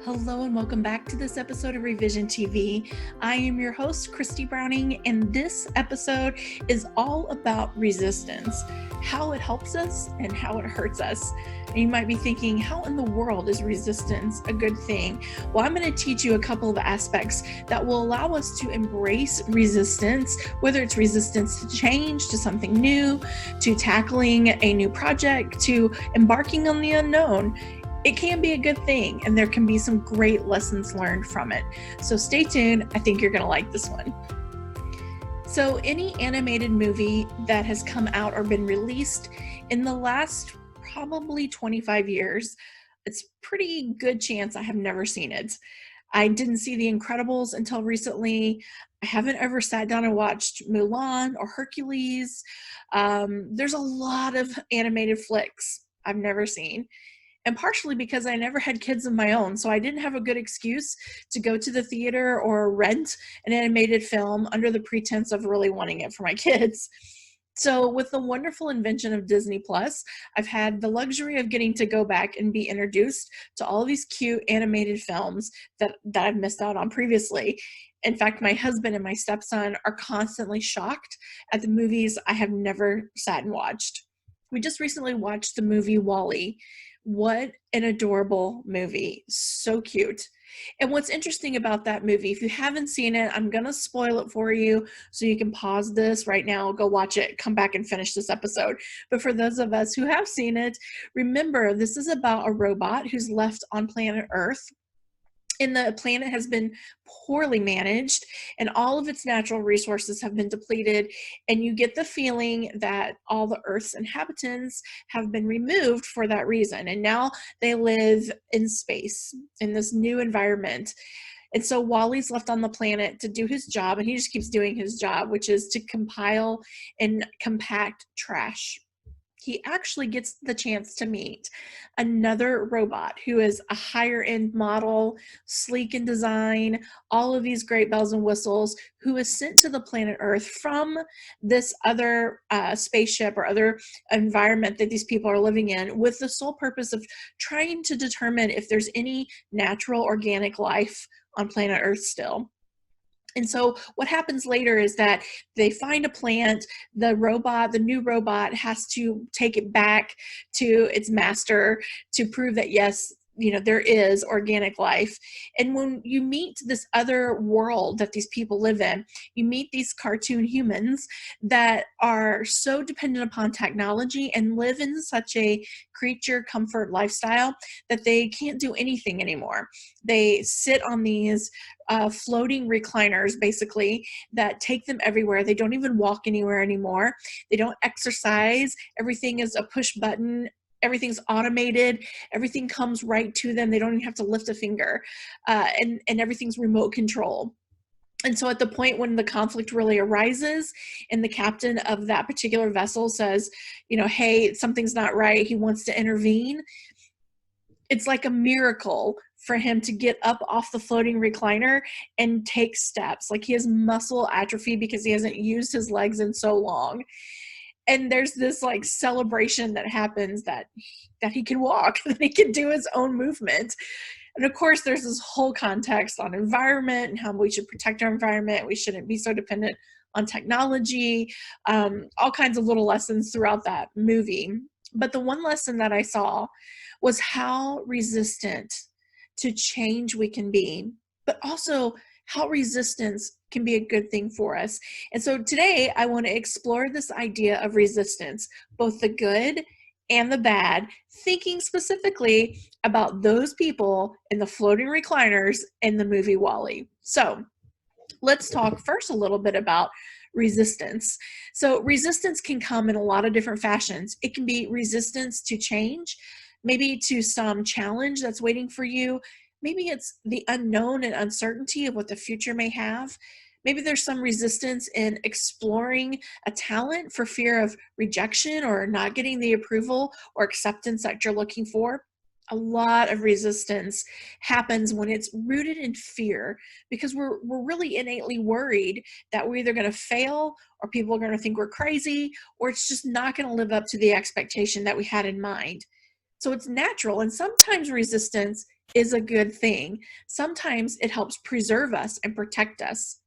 Hello and welcome back to this episode of Revision TV. I am your host, Christy Browning, and this episode is all about resistance, how it helps us and how it hurts us. And you might be thinking, how in the world is resistance a good thing? Well, I'm going to teach you a couple of aspects that will allow us to embrace resistance, whether it's resistance to change, to something new, to tackling a new project, to embarking on the unknown. It can be a good thing, and there can be some great lessons learned from it. So stay tuned. I think you're going to like this one. So any animated movie that has come out or been released in the last probably 25 years, it's pretty good chance I have never seen it. I didn't see The Incredibles until recently. I haven't ever sat down and watched Mulan or Hercules. There's a lot of animated flicks I've never seen. And partially because I never had kids of my own, so I didn't have a good excuse to go to the theater or rent an animated film under the pretense of really wanting it for my kids. So with the wonderful invention of Disney Plus, I've had the luxury of getting to go back and be introduced to all of these cute animated films that I've missed out on previously. In fact, my husband and my stepson are constantly shocked at the movies I have never sat and watched. We just recently watched the movie WALL-E. What an adorable movie. So cute. And what's interesting about that movie, if you haven't seen it, I'm going to spoil it for you so you can pause this right now, go watch it, come back and finish this episode. But for those of us who have seen it, remember this is about a robot who's left on planet Earth. And the planet has been poorly managed and all of its natural resources have been depleted. And you get the feeling that all the Earth's inhabitants have been removed for that reason. And now they live in space in this new environment. And so Wally's left on the planet to do his job, and he just keeps doing his job, which is to compile and compact trash. He actually gets the chance to meet another robot who is a higher end model, sleek in design, all of these great bells and whistles, who is sent to the planet Earth from this other spaceship or other environment that these people are living in with the sole purpose of trying to determine if there's any natural organic life on planet Earth still. And so what happens later is that they find a plant, the new robot has to take it back to its master to prove that yes, there is organic life. And when you meet this other world that these people live in, you meet these cartoon humans that are so dependent upon technology and live in such a creature comfort lifestyle that they can't do anything anymore. They sit on these floating recliners, basically, that take them everywhere. They don't even walk anywhere anymore. They don't exercise. Everything is a push button. Everything's automated. Everything comes right to them. They don't even have to lift a finger. And everything's remote control. And so at the point when the conflict really arises and the captain of that particular vessel says, hey, something's not right, he wants to intervene, it's like a miracle for him to get up off the floating recliner and take steps. Like he has muscle atrophy because he hasn't used his legs in so long. And there's this like celebration that happens that he can walk, that he can do his own movement. And of course, there's this whole context on environment and how we should protect our environment. We shouldn't be so dependent on technology, all kinds of little lessons throughout that movie. But the one lesson that I saw was how resistant to change we can be, but also how resistance can be a good thing for us. And so today I want to explore this idea of resistance, both the good and the bad, thinking specifically about those people in the floating recliners in the movie WALL-E. So let's talk first a little bit about resistance. So resistance can come in a lot of different fashions. It can be resistance to change, maybe to some challenge that's waiting for you. Maybe it's the unknown and uncertainty of what the future may have. Maybe there's some resistance in exploring a talent for fear of rejection or not getting the approval or acceptance that you're looking for. A lot of resistance happens when it's rooted in fear because we're really innately worried that we're either going to fail or people are going to think we're crazy or it's just not going to live up to the expectation that we had in mind. So it's natural, and sometimes resistance is a good thing. Sometimes it helps preserve us and protect us.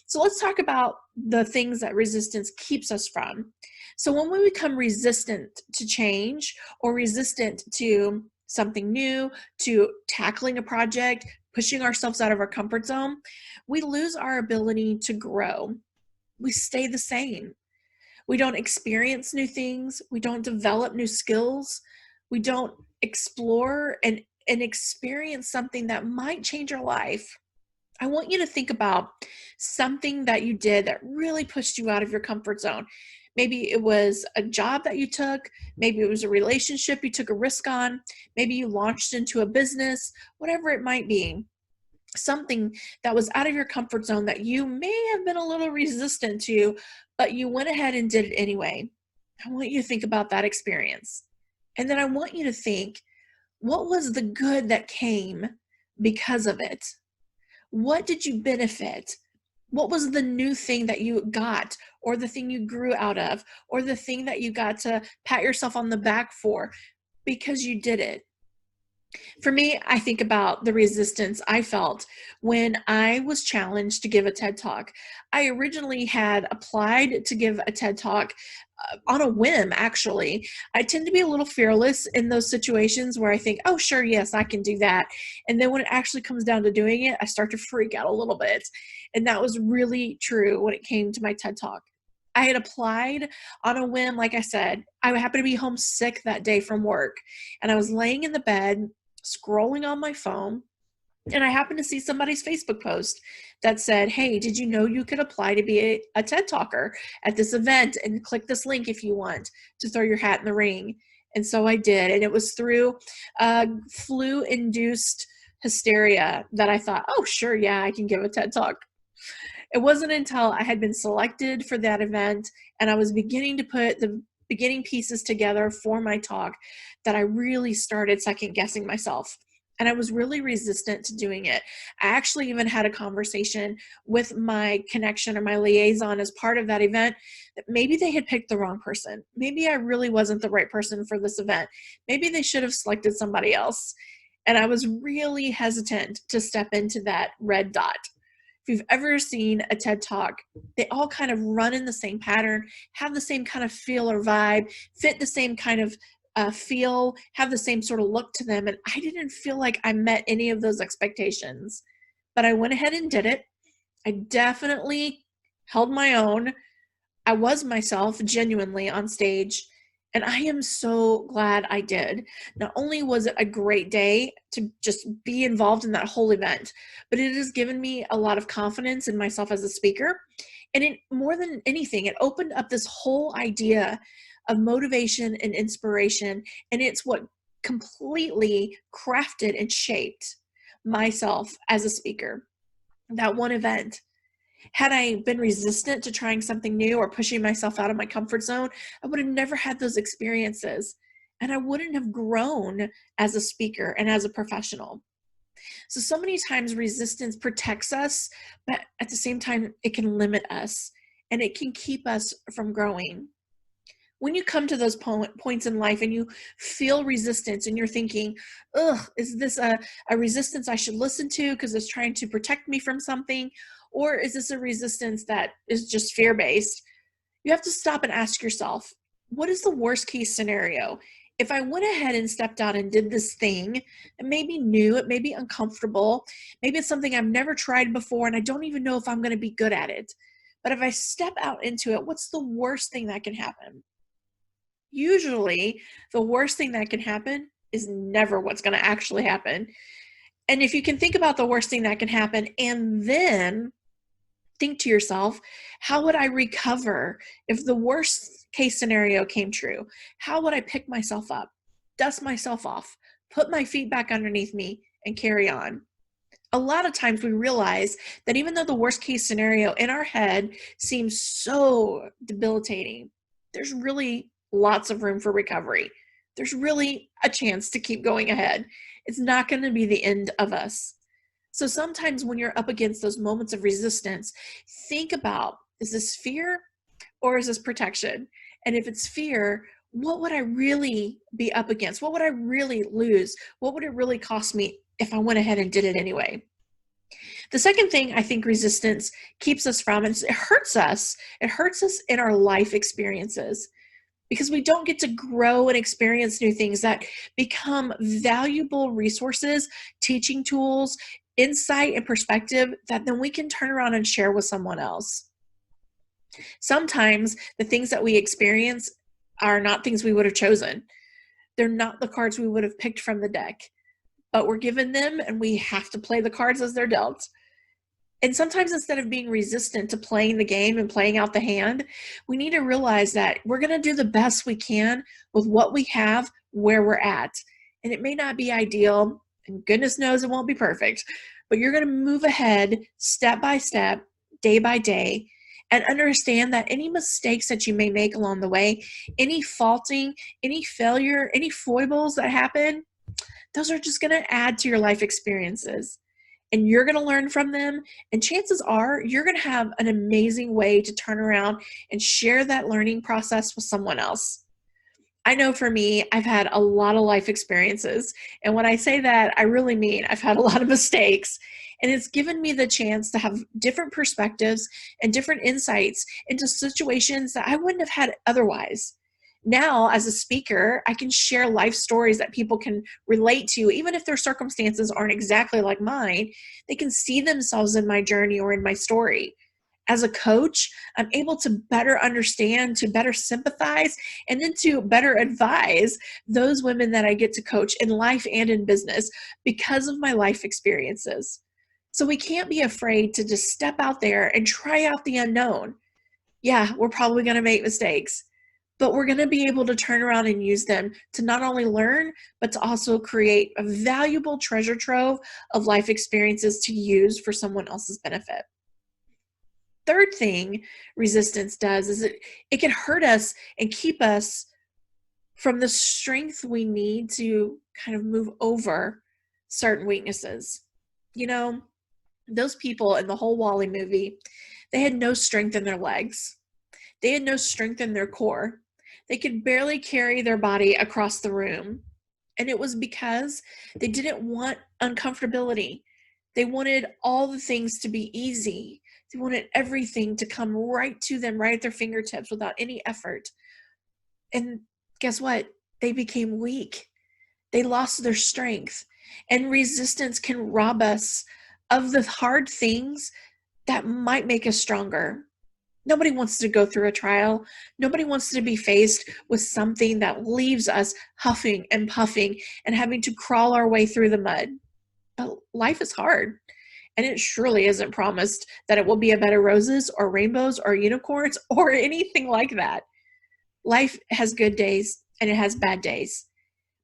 So let's talk about the things that resistance keeps us from. So when we become resistant to change or resistant to something new, to tackling a project, pushing ourselves out of our comfort zone, we lose our ability to grow. We stay the same. We don't experience new things. We don't develop new skills. We don't explore and experience something that might change our life. I want you to think about something that you did that really pushed you out of your comfort zone. Maybe it was a job that you took. Maybe it was a relationship you took a risk on. Maybe you launched into a business, whatever it might be. Something that was out of your comfort zone that you may have been a little resistant to, but you went ahead and did it anyway. I want you to think about that experience. And then I want you to think, what was the good that came because of it? What did you benefit? What was the new thing that you got, or the thing you grew out of, or the thing that you got to pat yourself on the back for because you did it? For me, I think about the resistance I felt when I was challenged to give a TED Talk. I originally had applied to give a TED Talk on a whim, actually. I tend to be a little fearless in those situations where I think, oh, sure, yes, I can do that. And then when it actually comes down to doing it, I start to freak out a little bit. And that was really true when it came to my TED Talk. I had applied on a whim, like I said. I happened to be home sick that day from work, and I was laying in the bed scrolling on my phone, and I happened to see somebody's Facebook post that said, hey, did you know you could apply to be a TED Talker at this event, and click this link if you want to throw your hat in the ring? And so I did, and it was through flu-induced hysteria that I thought, oh, sure, yeah, I can give a TED Talk. It wasn't until I had been selected for that event and I was beginning to put the beginning pieces together for my talk that I really started second guessing myself. And I was really resistant to doing it. I actually even had a conversation with my connection or my liaison as part of that event that maybe they had picked the wrong person. Maybe I really wasn't the right person for this event. Maybe they should have selected somebody else. And I was really hesitant to step into that red dot. If you've ever seen a TED Talk, they all kind of run in the same pattern, have the same kind of feel or vibe, fit the same kind of feel, have the same sort of look to them. And I didn't feel like I met any of those expectations. But I went ahead and did it. I definitely held my own. I was myself genuinely on stage. And I am so glad I did. Not only was it a great day to just be involved in that whole event, but it has given me a lot of confidence in myself as a speaker. And it, more than anything, it opened up this whole idea of motivation and inspiration. And it's what completely crafted and shaped myself as a speaker. That one event. Had I been resistant to trying something new or pushing myself out of my comfort zone, I would have never had those experiences. And I wouldn't have grown as a speaker and as a professional. So many times resistance protects us, but at the same time, it can limit us and it can keep us from growing. When you come to those points in life and you feel resistance and you're thinking, ugh, is this a resistance I should listen to because it's trying to protect me from something? Or is this a resistance that is just fear-based? You have to stop and ask yourself, what is the worst case scenario? If I went ahead and stepped out and did this thing, it may be new, it may be uncomfortable, maybe it's something I've never tried before and I don't even know if I'm going to be good at it. But if I step out into it, what's the worst thing that can happen? Usually, the worst thing that can happen is never what's going to actually happen. And if you can think about the worst thing that can happen and then think to yourself, how would I recover if the worst case scenario came true? How would I pick myself up, dust myself off, put my feet back underneath me, and carry on? A lot of times we realize that even though the worst case scenario in our head seems so debilitating, there's really lots of room for recovery. There's really a chance to keep going ahead. It's not going to be the end of us. So sometimes when you're up against those moments of resistance, think about, is this fear or is this protection? And if it's fear, what would I really be up against? What would I really lose? What would it really cost me if I went ahead and did it anyway. The second thing I think resistance keeps us from is it hurts us. It hurts us in our life experiences because we don't get to grow and experience new things that become valuable resources, teaching tools, insight, and perspective that then we can turn around and share with someone else. Sometimes the things that we experience are not things we would have chosen. They're not the cards we would have picked from the deck, but we're given them and we have to play the cards as they're dealt. And sometimes instead of being resistant to playing the game and playing out the hand, we need to realize that we're going to do the best we can with what we have where we're at. And it may not be ideal, and goodness knows it won't be perfect, but you're going to move ahead step by step, day by day, and understand that any mistakes that you may make along the way, any faulting, any failure, any foibles that happen, those are just going to add to your life experiences. And you're going to learn from them. And chances are you're going to have an amazing way to turn around and share that learning process with someone else. I know for me, I've had a lot of life experiences. And when I say that, I really mean I've had a lot of mistakes. And it's given me the chance to have different perspectives and different insights into situations that I wouldn't have had otherwise. Now, as a speaker, I can share life stories that people can relate to, even if their circumstances aren't exactly like mine. They can see themselves in my journey or in my story. As a coach, I'm able to better understand, to better sympathize, and then to better advise those women that I get to coach in life and in business because of my life experiences. So we can't be afraid to just step out there and try out the unknown. Yeah, we're probably going to make mistakes, but we're going to be able to turn around and use them to not only learn, but to also create a valuable treasure trove of life experiences to use for someone else's benefit. Third thing resistance does is it can hurt us and keep us from the strength we need to kind of move over certain weaknesses. You know, those people in the whole Wall-E movie, they had no strength in their legs. They had no strength in their core. They could barely carry their body across the room. And it was because they didn't want uncomfortability. They wanted all the things to be easy. They wanted everything to come right to them, right at their fingertips without any effort. And guess what? They became weak. They lost their strength. And resistance can rob us of the hard things that might make us stronger. Nobody wants to go through a trial. Nobody wants to be faced with something that leaves us huffing and puffing and having to crawl our way through the mud. But life is hard. And it surely isn't promised that it will be a bed of roses or rainbows or unicorns or anything like that. Life has good days and it has bad days.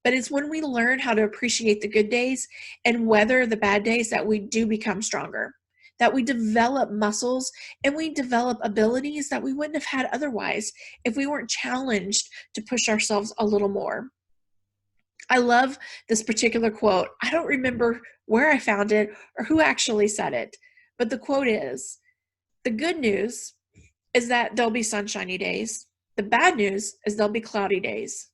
But it's when we learn how to appreciate the good days and weather the bad days that we do become stronger, that we develop muscles and we develop abilities that we wouldn't have had otherwise if we weren't challenged to push ourselves a little more. I love this particular quote. I don't remember where I found it or who actually said it, but the quote is, "The good news is that there'll be sunshiny days. The bad news is there'll be cloudy days.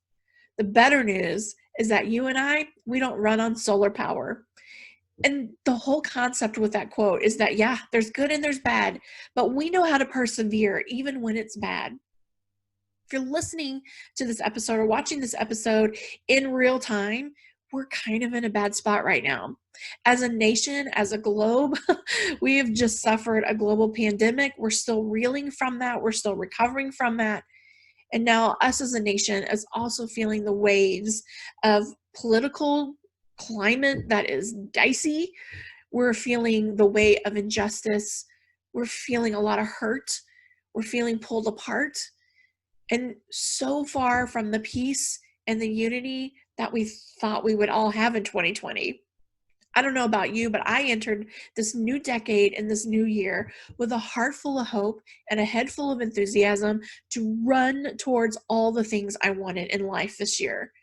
The better news is that you and I, we don't run on solar power." And the whole concept with that quote is that, yeah, there's good and there's bad, but we know how to persevere even when it's bad. If you're listening to this episode or watching this episode in real time, we're kind of in a bad spot right now. As a nation, as a globe, we have just suffered a global pandemic. We're still reeling from that. We're still recovering from that. And now us as a nation is also feeling the waves of political climate that is dicey. We're feeling the weight of injustice. We're feeling a lot of hurt. We're feeling pulled apart. And so far from the peace and the unity that we thought we would all have in 2020. I don't know about you, but I entered this new decade and this new year with a heart full of hope and a head full of enthusiasm to run towards all the things I wanted in life this year.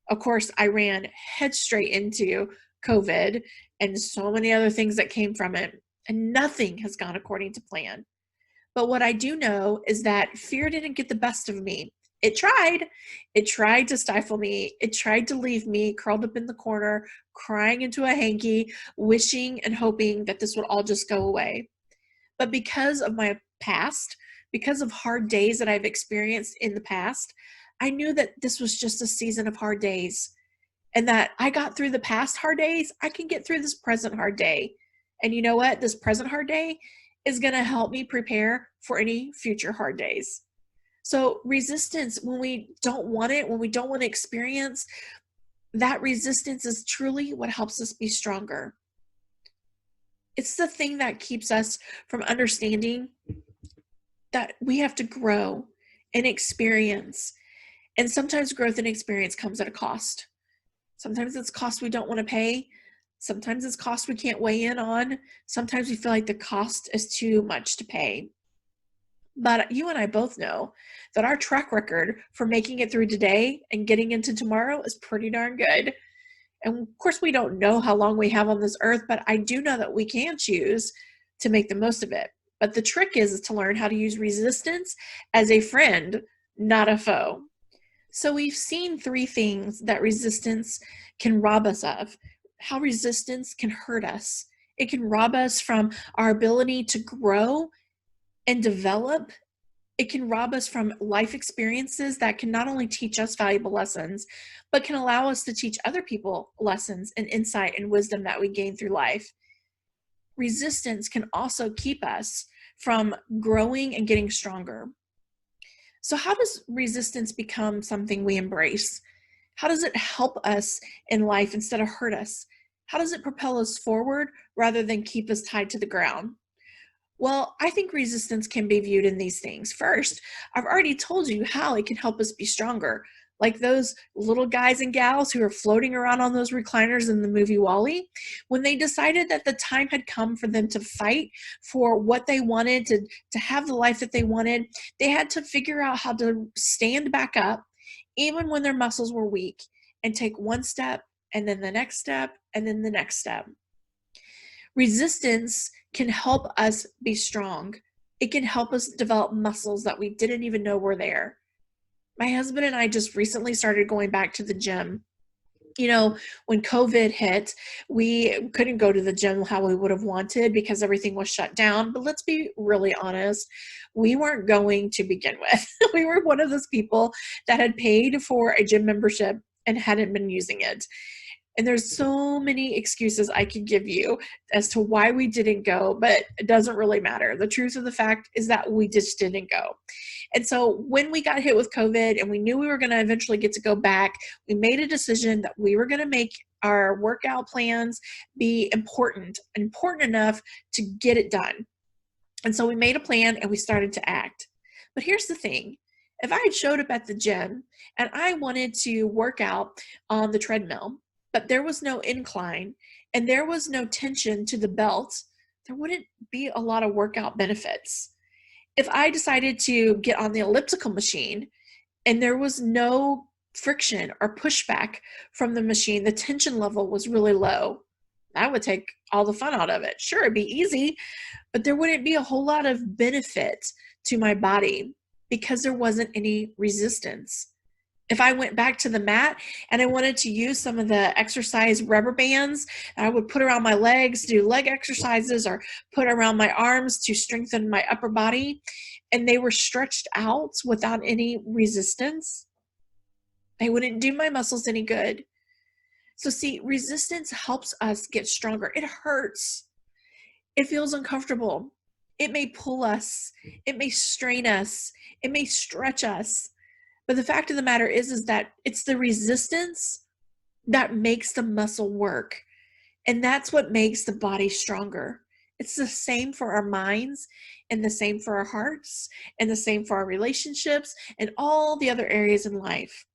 Of course, I ran head straight into COVID and so many other things that came from it, and nothing has gone according to plan. But what I do know is that fear didn't get the best of me. It tried. It tried to stifle me. It tried to leave me curled up in the corner, crying into a hanky, wishing and hoping that this would all just go away. But because of my past, because of hard days that I've experienced in the past, I knew that this was just a season of hard days, and that I got through the past hard days, I can get through this present hard day. And you know what? This present hard day is going to help me prepare for any future hard days. So resistance, when we don't want it, when we don't want to experience, that resistance is truly what helps us be stronger. It's the thing that keeps us from understanding that we have to grow and experience. And sometimes growth and experience comes at a cost. Sometimes it's cost we don't want to pay. Sometimes it's cost we can't weigh in on. Sometimes we feel like the cost is too much to pay. But you and I both know that our track record for making it through today and getting into tomorrow is pretty darn good. And of course, we don't know how long we have on this earth, but I do know that we can choose to make the most of it. But the trick is to learn how to use resistance as a friend, not a foe. So we've seen 3 things that resistance can rob us of. How resistance can hurt us. It can rob us from our ability to grow and develop. It can rob us from life experiences that can not only teach us valuable lessons, but can allow us to teach other people lessons and insight and wisdom that we gain through life. Resistance can also keep us from growing and getting stronger. So how does resistance become something we embrace? How does it help us in life instead of hurt us? How does it propel us forward rather than keep us tied to the ground? Well, I think resistance can be viewed in these things. First, I've already told you how it can help us be stronger. Like those little guys and gals who are floating around on those recliners in the movie WALL-E, when they decided that the time had come for them to fight for what they wanted, to have the life that they wanted, they had to figure out how to stand back up, even when their muscles were weak, and take one step, and then the next step, and then the next step. Resistance can help us be strong. It can help us develop muscles that we didn't even know were there. My husband and I just recently started going back to the gym. You know, when COVID hit, we couldn't go to the gym how we would have wanted because everything was shut down. But let's be really honest, we weren't going to begin with. We were one of those people that had paid for a gym membership and hadn't been using it. And there's so many excuses I could give you as to why we didn't go, but it doesn't really matter. The truth of the fact is that we just didn't go. And so when we got hit with COVID and we knew we were going to eventually get to go back, we made a decision that we were going to make our workout plans be important enough to get it done. And so we made a plan and we started to act. But here's the thing. If I had showed up at the gym and I wanted to work out on the treadmill, but there was no incline and there was no tension to the belt, there wouldn't be a lot of workout benefits. If I decided to get on the elliptical machine and there was no friction or pushback from the machine, the tension level was really low, that would take all the fun out of it. Sure, it'd be easy, but there wouldn't be a whole lot of benefit to my body because there wasn't any resistance. If I went back to the mat and I wanted to use some of the exercise rubber bands, I would put around my legs, do leg exercises, or put around my arms to strengthen my upper body, and they were stretched out without any resistance, they wouldn't do my muscles any good. So see, resistance helps us get stronger. It hurts. It feels uncomfortable. It may pull us. It may strain us. It may stretch us. But the fact of the matter is that it's the resistance that makes the muscle work. And that's what makes the body stronger. It's the same for our minds and the same for our hearts and the same for our relationships and all the other areas in life.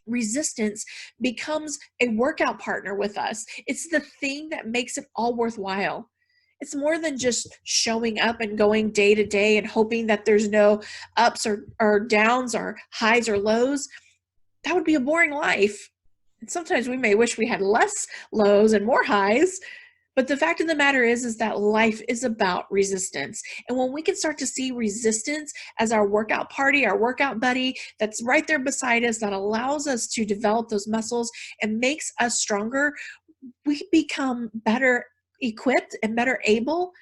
Resistance becomes a workout partner with us. It's the thing that makes it all worthwhile. It's more than just showing up and going day to day and hoping that there's no ups or downs or highs or lows. That would be a boring life. And sometimes we may wish we had less lows and more highs, But the fact of the matter is that life is about resistance. And when we can start to see resistance as our workout party, our workout buddy that's right there beside us, that allows us to develop those muscles and makes us stronger, we become better equipped and better able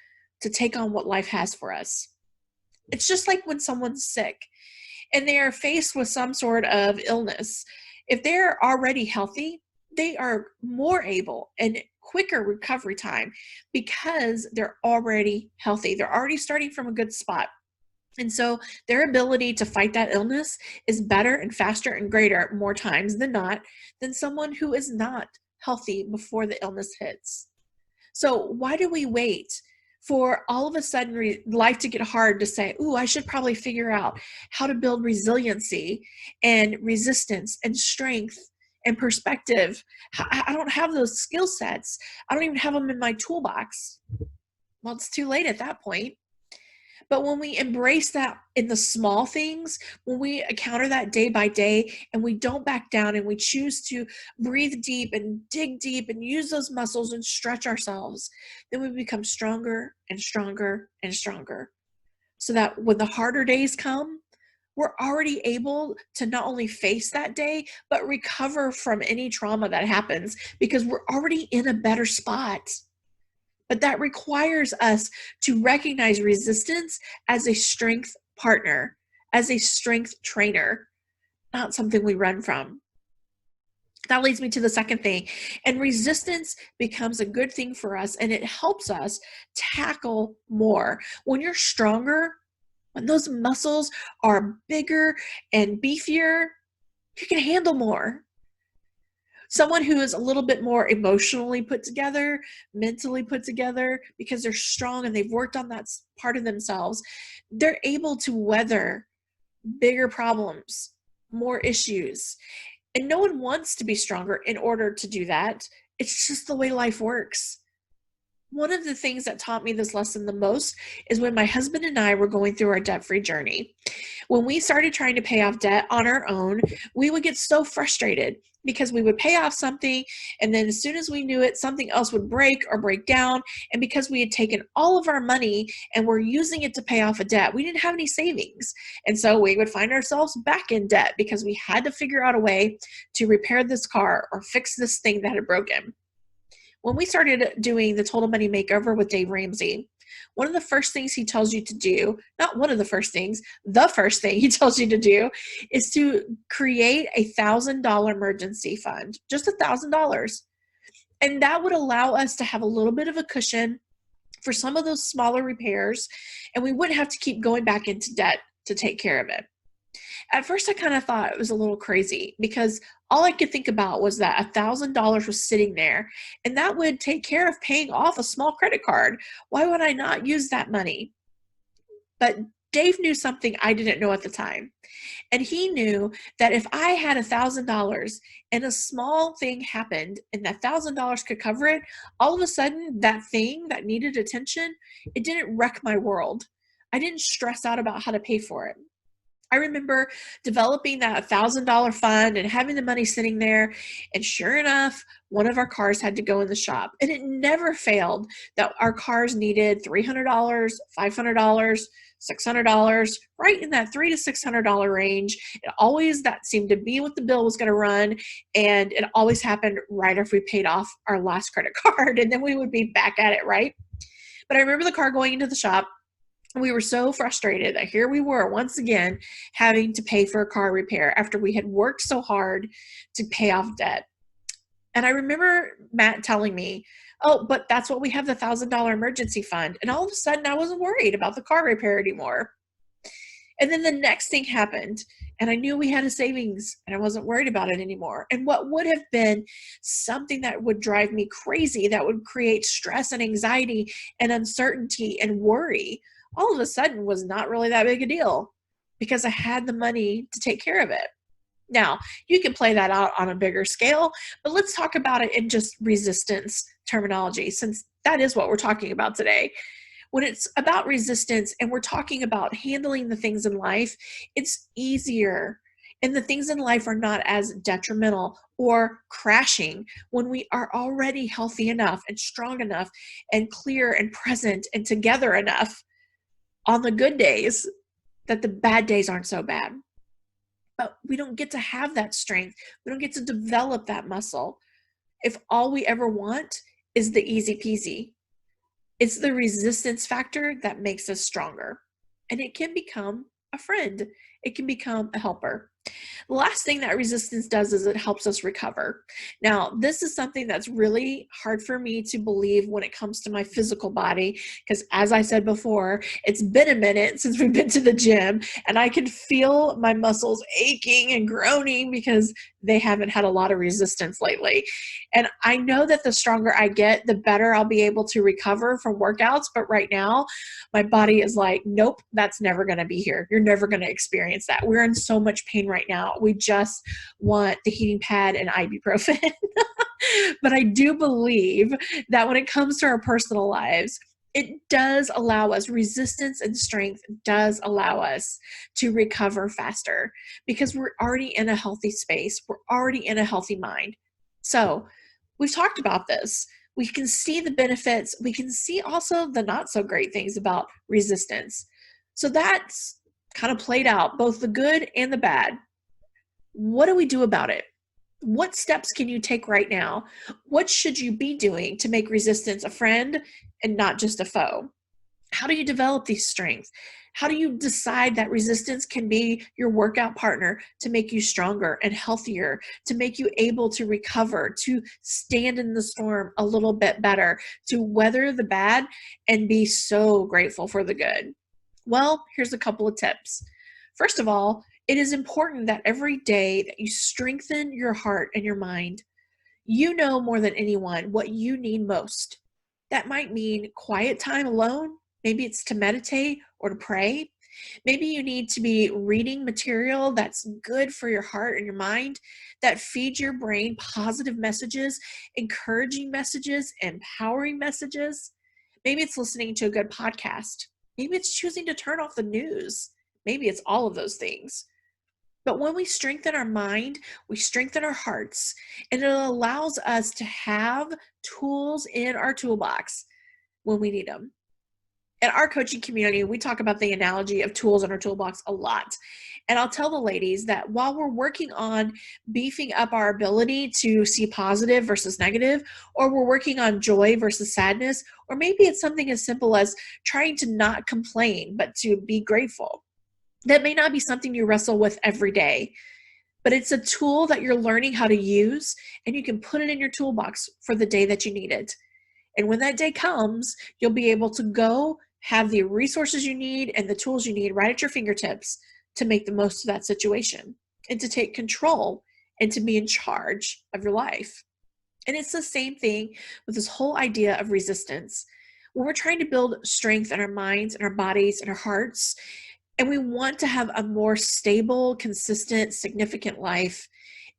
to take on what life has for us. It's just like when someone's sick and they are faced with some sort of illness. If they're already healthy, they are more able and quicker recovery time because they're already healthy. They're already starting from a good spot. And so their ability to fight that illness is better and faster and greater more times than not than someone who is not healthy before the illness hits. So why do we wait for all of a sudden life to get hard to say, ooh, I should probably figure out how to build resiliency and resistance and strength and perspective? I don't have those skill sets. I don't even have them in my toolbox. Well, it's too late at that point. But when we embrace that in the small things, when we encounter that day by day and we don't back down and we choose to breathe deep and dig deep and use those muscles and stretch ourselves, then we become stronger and stronger and stronger. So that when the harder days come, we're already able to not only face that day, but recover from any trauma that happens because we're already in a better spot. But that requires us to recognize resistance as a strength partner, as a strength trainer, not something we run from. That leads me to the second thing. And resistance becomes a good thing for us, and it helps us tackle more. When you're stronger, when those muscles are bigger and beefier, you can handle more. Someone who is a little bit more emotionally put together, mentally put together, because they're strong and they've worked on that part of themselves, they're able to weather bigger problems, more issues. And no one wants to be stronger in order to do that. It's just the way life works. One of the things that taught me this lesson the most is when my husband and I were going through our debt-free journey. When we started trying to pay off debt on our own, we would get so frustrated because we would pay off something, and then as soon as we knew it, something else would break or break down. And because we had taken all of our money and were using it to pay off a debt, we didn't have any savings. And so we would find ourselves back in debt because we had to figure out a way to repair this car or fix this thing that had broken. When we started doing the Total Money Makeover with Dave Ramsey, one of the first things he tells you to do, not one of the first things, the first thing he tells you to do is to create $1,000 emergency fund, just $1,000. And that would allow us to have a little bit of a cushion for some of those smaller repairs, and we wouldn't have to keep going back into debt to take care of it. At first, I kind of thought it was a little crazy because all I could think about was that $1,000 was sitting there and that would take care of paying off a small credit card. Why would I not use that money? But Dave knew something I didn't know at the time. And he knew that if I had $1,000 and a small thing happened and that $1,000 could cover it, all of a sudden that thing that needed attention, it didn't wreck my world. I didn't stress out about how to pay for it. I remember developing that $1,000 fund and having the money sitting there. And sure enough, one of our cars had to go in the shop. And it never failed that our cars needed $300, $500, $600, right in that $300 to $600 range. It always, that seemed to be what the bill was going to run. And it always happened right after we paid off our last credit card. And then we would be back at it, right? But I remember the car going into the shop. We were so frustrated that here we were once again having to pay for a car repair after we had worked so hard to pay off debt. And I remember Matt telling me, oh, but that's what we have, the $1,000 emergency fund. And all of a sudden I wasn't worried about the car repair anymore. And then the next thing happened and I knew we had a savings and I wasn't worried about it anymore. And what would have been something that would drive me crazy, that would create stress and anxiety and uncertainty and worry, all of a sudden was not really that big a deal because I had the money to take care of it. Now, you can play that out on a bigger scale, but let's talk about it in just resistance terminology, since that is what we're talking about today. When it's about resistance and we're talking about handling the things in life, it's easier And the things in life are not as detrimental or crashing when we are already healthy enough and strong enough and clear and present and together enough on the good days that the bad days aren't so bad. But we don't get to have that strength. We don't get to develop that muscle if all we ever want is the easy peasy. It's the resistance factor that makes us stronger. And it can become a friend. It can become a helper. The last thing that resistance does is it helps us recover. Now, this is something that's really hard for me to believe when it comes to my physical body, because as I said before, it's been a minute since we've been to the gym, and I can feel my muscles aching and groaning because they haven't had a lot of resistance lately. And I know that the stronger I get, the better I'll be able to recover from workouts. But right now, my body is like, nope, that's never going to be here. You're never going to experience that. We're in so much pain right now. We just want the heating pad and ibuprofen. But I do believe that when it comes to our personal lives, it does allow us, resistance and strength does allow us to recover faster because we're already in a healthy space. We're already in a healthy mind. So we've talked about this. We can see the benefits. We can see also the not so great things about resistance. So that's kind of played out, both the good and the bad. What do we do about it? What steps can you take right now? What should you be doing to make resistance a friend and not just a foe? How do you develop these strengths? How do you decide that resistance can be your workout partner to make you stronger and healthier, to make you able to recover, to stand in the storm a little bit better, to weather the bad and be so grateful for the good? Well, here's a couple of tips. First of all, it is important that every day that you strengthen your heart and your mind. You know more than anyone what you need most. That might mean quiet time alone. Maybe it's to meditate or to pray. Maybe you need to be reading material that's good for your heart and your mind, that feeds your brain positive messages, encouraging messages, empowering messages. Maybe it's listening to a good podcast. Maybe it's choosing to turn off the news. Maybe it's all of those things. But when we strengthen our mind, we strengthen our hearts, and it allows us to have tools in our toolbox when we need them. In our coaching community, we talk about the analogy of tools in our toolbox a lot. And I'll tell the ladies that while we're working on beefing up our ability to see positive versus negative, or we're working on joy versus sadness, or maybe it's something as simple as trying to not complain, but to be grateful. That may not be something you wrestle with every day, but it's a tool that you're learning how to use, and you can put it in your toolbox for the day that you need it. And when that day comes, you'll be able to go have the resources you need and the tools you need right at your fingertips to make the most of that situation and to take control and to be in charge of your life. And it's the same thing with this whole idea of resistance. When we're trying to build strength in our minds and our bodies and our hearts, and we want to have a more stable, consistent, significant life,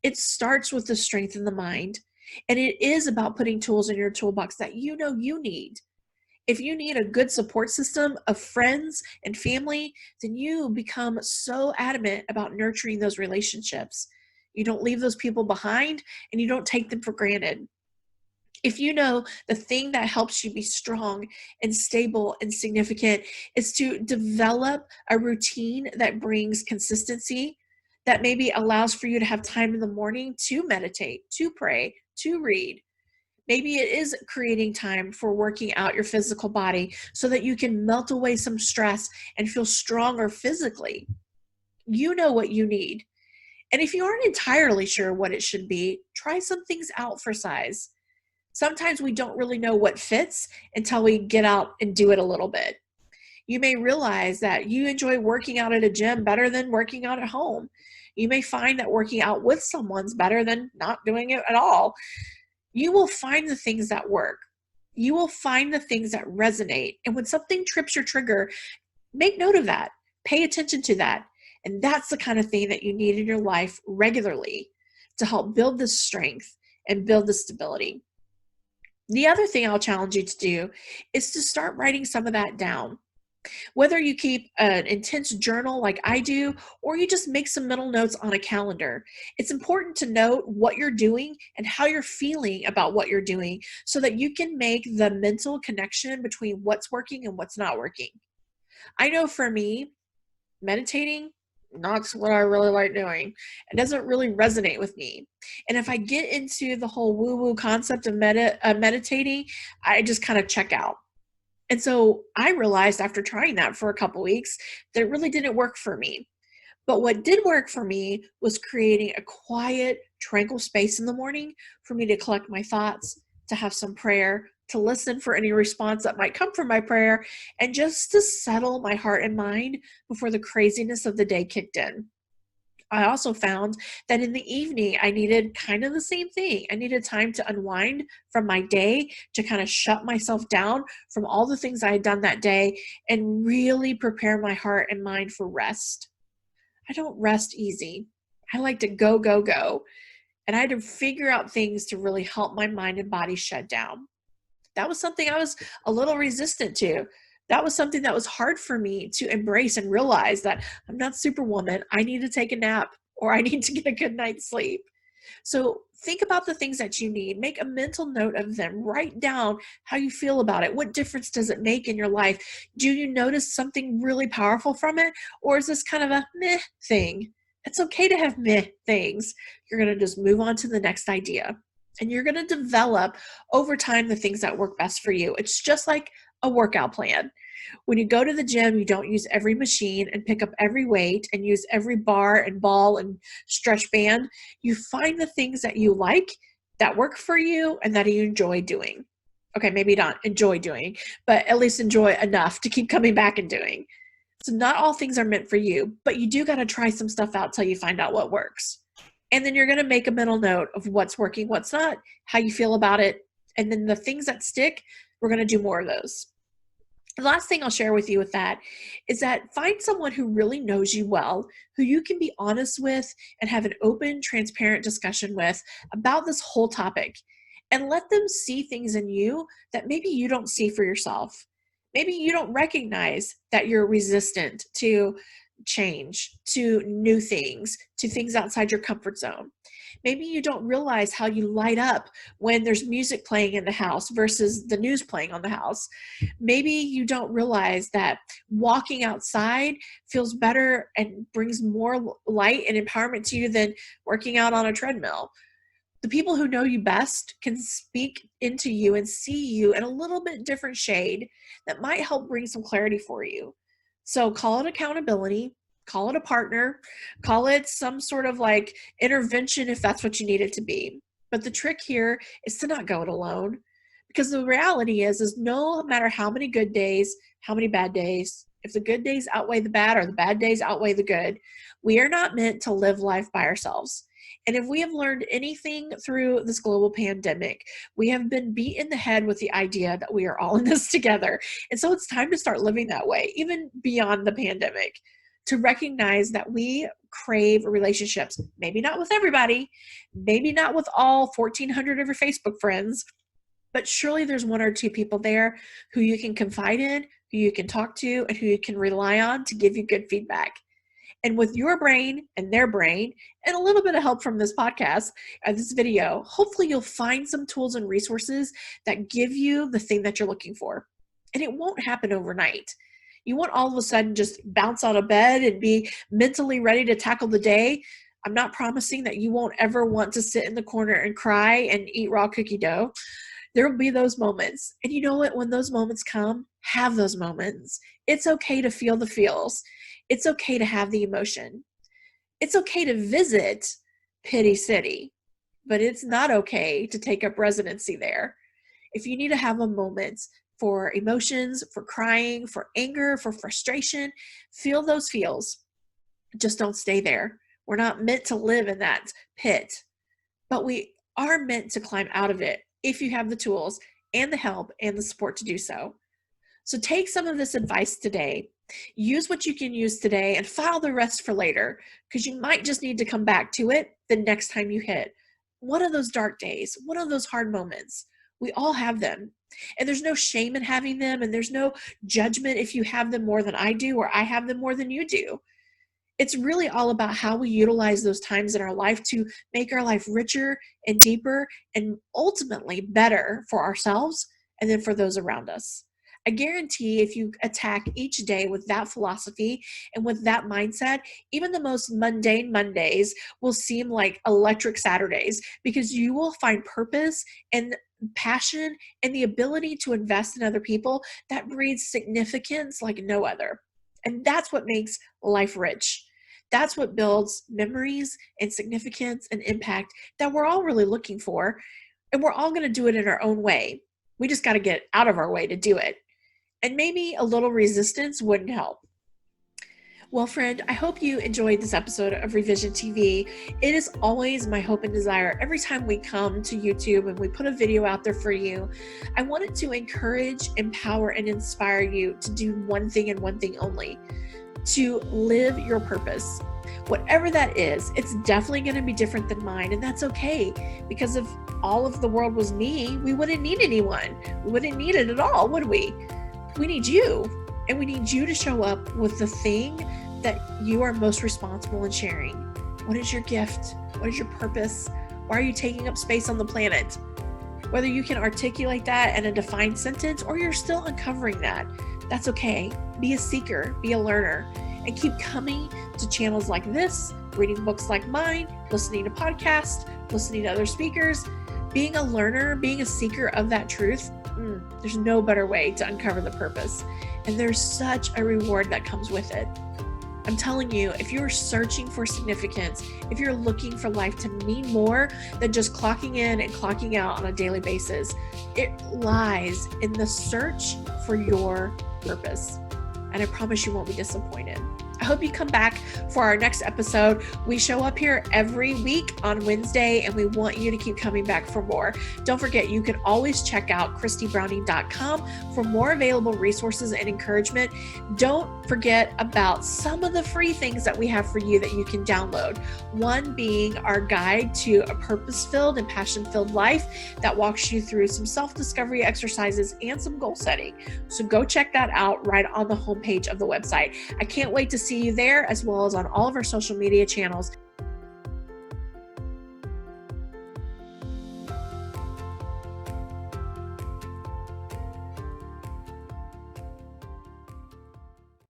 it starts with the strength in the mind. And it is about putting tools in your toolbox that you know you need. If you need a good support system of friends and family, then you become so adamant about nurturing those relationships. You don't leave those people behind, and you don't take them for granted. If you know the thing that helps you be strong and stable and significant is to develop a routine that brings consistency, that maybe allows for you to have time in the morning to meditate, to pray, to read. Maybe it is creating time for working out your physical body so that you can melt away some stress and feel stronger physically. You know what you need. And if you aren't entirely sure what it should be, try some things out for size. Sometimes we don't really know what fits until we get out and do it a little bit. You may realize that you enjoy working out at a gym better than working out at home. You may find that working out with someone's better than not doing it at all. You will find the things that work. You will find the things that resonate. And when something trips your trigger, make note of that. Pay attention to that. And that's the kind of thing that you need in your life regularly to help build this strength and build the stability. The other thing I'll challenge you to do is to start writing some of that down. Whether you keep an intense journal like I do, or you just make some mental notes on a calendar, it's important to note what you're doing and how you're feeling about what you're doing so that you can make the mental connection between what's working and what's not working. I know for me, meditating, not what I really like doing. It doesn't really resonate with me. And if I get into the whole woo-woo concept of meditating, I just kind of check out. And so I realized after trying that for a couple weeks that it really didn't work for me. But what did work for me was creating a quiet, tranquil space in the morning for me to collect my thoughts, to have some prayer, to listen for any response that might come from my prayer, and just to settle my heart and mind before the craziness of the day kicked in. I also found that in the evening, I needed kind of the same thing. I needed time to unwind from my day, to kind of shut myself down from all the things I had done that day and really prepare my heart and mind for rest. I don't rest easy. I like to go, go, go. And I had to figure out things to really help my mind and body shut down. That was something I was a little resistant to. That was something that was hard for me to embrace and realize that I'm not Superwoman. I need to take a nap or I need to get a good night's sleep. So think about the things that you need. Make a mental note of them. Write down how you feel about it. What difference does it make in your life? Do you notice something really powerful from it? Or is this kind of a meh thing? It's okay to have meh things. You're going to just move on to the next idea. And you're going to develop over time the things that work best for you. It's just like a workout plan. When you go to the gym, you don't use every machine and pick up every weight and use every bar and ball and stretch band. You find the things that you like, that work for you, and that you enjoy doing. Okay, maybe not enjoy doing, but at least enjoy enough to keep coming back and doing. So not all things are meant for you, but you do got to try some stuff out till you find out what works. And then you're going to make a mental note of what's working, what's not, how you feel about it. And then the things that stick, we're going to do more of those. The last thing I'll share with you with that is that find someone who really knows you well, who you can be honest with and have an open, transparent discussion with about this whole topic. And let them see things in you that maybe you don't see for yourself. Maybe you don't recognize that you're resistant to change, to new things, to things outside your comfort zone. Maybe you don't realize how you light up when there's music playing in the house versus the news playing on the house. Maybe you don't realize that walking outside feels better and brings more light and empowerment to you than working out on a treadmill. The people who know you best can speak into you and see you in a little bit different shade that might help bring some clarity for you. So call it accountability, call it a partner, call it some sort of like intervention if that's what you need it to be. But the trick here is to not go it alone, because the reality is no matter how many good days, how many bad days, if the good days outweigh the bad or the bad days outweigh the good, we are not meant to live life by ourselves. And if we have learned anything through this global pandemic, we have been beat in the head with the idea that we are all in this together. And so it's time to start living that way, even beyond the pandemic, to recognize that we crave relationships, maybe not with everybody, maybe not with all 1,400 of your Facebook friends, but surely there's one or two people there who you can confide in, who you can talk to, and who you can rely on to give you good feedback. And with your brain and their brain, and a little bit of help from this podcast, this video, hopefully you'll find some tools and resources that give you the thing that you're looking for. And it won't happen overnight. You won't all of a sudden just bounce out of bed and be mentally ready to tackle the day. I'm not promising that you won't ever want to sit in the corner and cry and eat raw cookie dough. There will be those moments. And you know what? When those moments come, have those moments. It's okay to feel the feels. It's okay to have the emotion. It's okay to visit Pity City, but it's not okay to take up residency there. If you need to have a moment for emotions, for crying, for anger, for frustration, feel those feels. Just don't stay there. We're not meant to live in that pit, but we are meant to climb out of it if you have the tools and the help and the support to do so. So take some of this advice today, use what you can use today, and file the rest for later, because you might just need to come back to it the next time you hit one of those dark days, one of those hard moments, We all have them. And there's no shame in having them, and there's no judgment if you have them more than I do or I have them more than you do. It's really all about how we utilize those times in our life to make our life richer and deeper and ultimately better for ourselves and then for those around us. I guarantee if you attack each day with that philosophy and with that mindset, even the most mundane Mondays will seem like electric Saturdays because you will find purpose and passion and the ability to invest in other people that breeds significance like no other. And that's what makes life rich. That's what builds memories and significance and impact that we're all really looking for. And we're all going to do it in our own way. We just got to get out of our way to do it. And maybe a little resistance wouldn't help. Well, friend, I hope you enjoyed this episode of Revision TV. It is always my hope and desire every time we come to YouTube and we put a video out there for you. I wanted to encourage, empower, and inspire you to do one thing and one thing only, to live your purpose. Whatever that is, it's definitely going to be different than mine, and that's okay, because if all of the world was me, we wouldn't need anyone. We wouldn't need it at all, would we? We need you, and we need you to show up with the thing that you are most responsible in sharing. What is your gift? What is your purpose? Why are you taking up space on the planet? Whether you can articulate that in a defined sentence or you're still uncovering that, that's okay. Be a seeker, be a learner, and keep coming to channels like this, reading books like mine, listening to podcasts, listening to other speakers. Being a learner, being a seeker of that truth, there's no better way to uncover the purpose. And there's such a reward that comes with it. I'm telling you, if you're searching for significance, if you're looking for life to mean more than just clocking in and clocking out on a daily basis, it lies in the search for your purpose. And I promise you won't be disappointed. I hope you come back for our next episode. We show up here every week on Wednesday, and we want you to keep coming back for more. Don't forget, you can always check out christybrowning.com for more available resources and encouragement. Don't forget about some of the free things that we have for you that you can download. One being our guide to a purpose-filled and passion-filled life that walks you through some self-discovery exercises and some goal setting. So go check that out right on the homepage of the website. I can't wait to see you there, as well as on all of our social media channels.